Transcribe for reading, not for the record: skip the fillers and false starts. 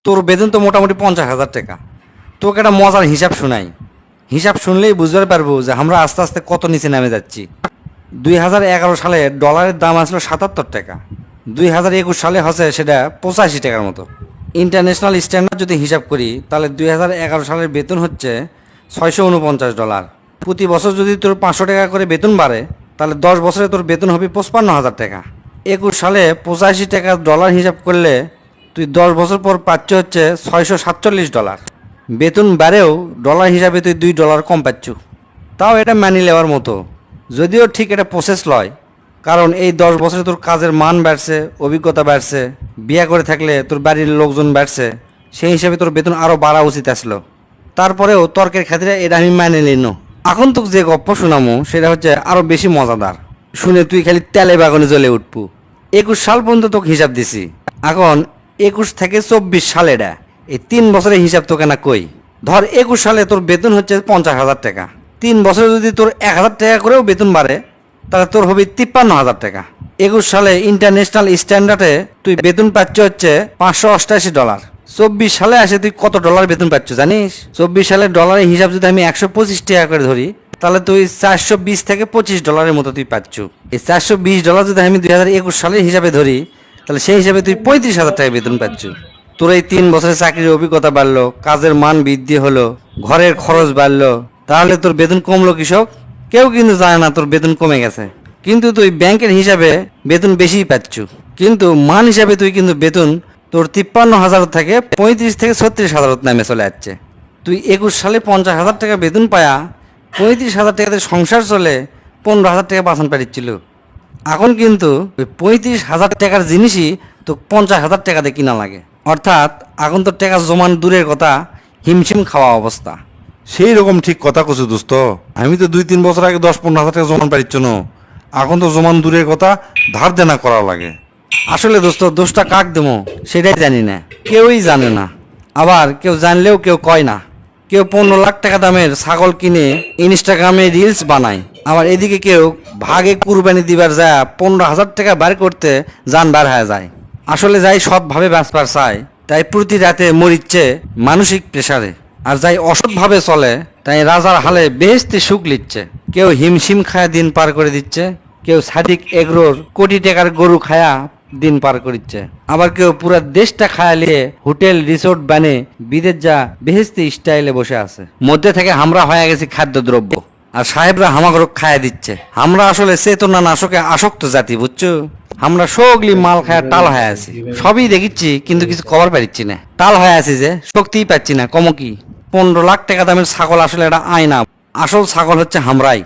তোর বেতন তো মোটামুটি 50,000 টাকা। তোকে একটা মজার হিসাব শোনাই। হিসাব শুনলেই বুঝতে পারবো যে আমরা আস্তে আস্তে কত নিচে নেমে যাচ্ছি। 2011 সালে ডলারের দাম আসলো 77 টাকা। 2021 সালে হচ্ছে সেটা 85 টাকার মতো। ইন্টারন্যাশনাল স্ট্যান্ডার্ড যদি হিসাব করি তাহলে 2011 সালের বেতন হচ্ছে $649। প্রতি বছর যদি তোর 500 টাকা করে বেতন বাড়ে তাহলে 10 বছরে তোর বেতন হবে 55,000 টাকা। 21 সালে 85 টাকা ডলার হিসাব করলে তুই 10 বছর পর পাচ্ছ হচ্ছে $647। বেতন বাড়েও ডলার হিসাবে তুই $2 কম পাচ্ছ। তাও এটা মানি নেওয়ার মতো, যদিও ঠিক এটা প্রসেস লয়। কারণ এই 10 বছরে তোর কাজের মান বাড়ছে, অভিজ্ঞতা বাড়ছে, বিয়ে করে থাকলে তোর বাড়ির লোকজন বাড়ছে, সেই হিসাবে তোর বেতন আরও বাড়া উচিত আসলো। তারপরেও তর্কের খাতিরে এটা আমি মানে নিল। এখন তোকে যে গপ্প শোনামো সেটা হচ্ছে আরও বেশি মজাদার। শুনে তুই খালি তেলে বাগানে জ্বলে উঠবু। 21 সাল পর্যন্ত তোকে হিসাব দিছি। এখন 21 থেকে 24 সাল, এটা এই 3 বছরের হিসাব তোকে না কই। ধর 21 সালে তোর বেতন হচ্ছে 50,000 টাকা। 3 বছরে যদি তোর 1,000 টাকা করেও বেতন বাড়ে তাহলে তোর হবে 53,000 টাকা। 21 সালে ইন্টারন্যাশনাল স্ট্যান্ডার্ডে তুই বেতন পাচ্ছ হচ্ছে $588। 24 সালে আসে তুই কত ডলার বেতন পাচ্ছ জানিস? 24 সালে ডলারের হিসাব যদি আমি 125 টাকা করে ধরি তাহলে তুই $420 থেকে $25 মতো তুই পাচ্ছ। এই $420 যদি আমি 2021 সালের হিসাবে ধরি তাহলে সেই হিসাবে তুই 35,000 টাকা বেতন পাচ্ছ। তোর এই 3 বছরের চাকরির অভিজ্ঞতা বাড়লো, কাজের মান বৃদ্ধি হলো, ঘরের খরচ বাড়লো, তাহলে তোর বেতন কমলো কৃষক? কেউ কিন্তু জানে না তোর বেতন কমে গেছে। কিন্তু তুই ব্যাংকের হিসাবে বেতন বেশিই পাচ্ছ, কিন্তু মান হিসাবে তুই কিন্তু বেতন তোর 53,000 থেকে 35 থেকে 36,000 নামে চলে যাচ্ছে। তুই 21 সালে 50,000 টাকা বেতন পায়া 35,000 টাকাতে সংসার চলে 15,000 টাকা বাঁচান পারিচ্ছিল। এখন কিন্তু ওই 35,000 টাকার জিনিসই তো 50,000 টাকাতে কিনা লাগে। অর্থাৎ এখন তো টাকা জমান দূরের কথা, হিমশিম খাওয়া অবস্থা। সেই রকম ঠিক কথা কছু দোস্ত। আমি তো 2-3 বছর আগে 10-15,000 টাকা জমান পারিচ্ছ না, এখন তো জমান দূরের কথা, ধার দেনা করা লাগে। আসলে দোস্ত, দোষটা কাক দেবো সেটাই জানি না, কেউই জানে না। আবার কেউ জানলেও কেউ কয় না। কেউ 15 লাখ টাকা দামের ছাগল কিনে ইনস্টাগ্রামে রিলস বানায়, আবার এদিকে কেউ ভাগে কুরবানি দিবার যায় 15,000 টাকা বার করতে যান বার হয়ে যায়। আসলে যাই সৎভাবে বাঁচবার চায় তাই প্রতি রাতে মরিচ্ছে মানসিক প্রেসারে, আর যাই অসৎভাবে চলে তাই রাজার হালে বেহেশতে সুখ লিচ্ছে। কেউ হিমশিম খায়া দিন পার করে দিচ্ছে, কেউ সাদিক এগরোর কোটি টাকার গরু খায়া দিন পার করিচ্ছে, আবার কেউ পুরা দেশটা খায়া নিয়ে হোটেল রিসোর্ট বানে বিদেশ যা বেহেশতি স্টাইলে বসে আছে। মধ্যে থেকে আমরা হয়ে গেছি খাদ্যদ্রব্য, আর সাহেবরা হামাগর খায়া দিচ্ছে। আমরা আসলে চেতনা নাশকে আসক্ত জাতি, বুঝছো? আমরা সগলি মাল খায়া টাল হয়ে আছি, সবই দেখিচ্ছি কিন্তু কিছু কভার পারিচ্ছি না। টাল হয়ে আছি যে শক্তিই পাচ্ছি না। কম কি 15 লাখ টাকা দামের ছাগল আসলে এটা আয়না, আসল ছাগল হচ্ছে আমরাই।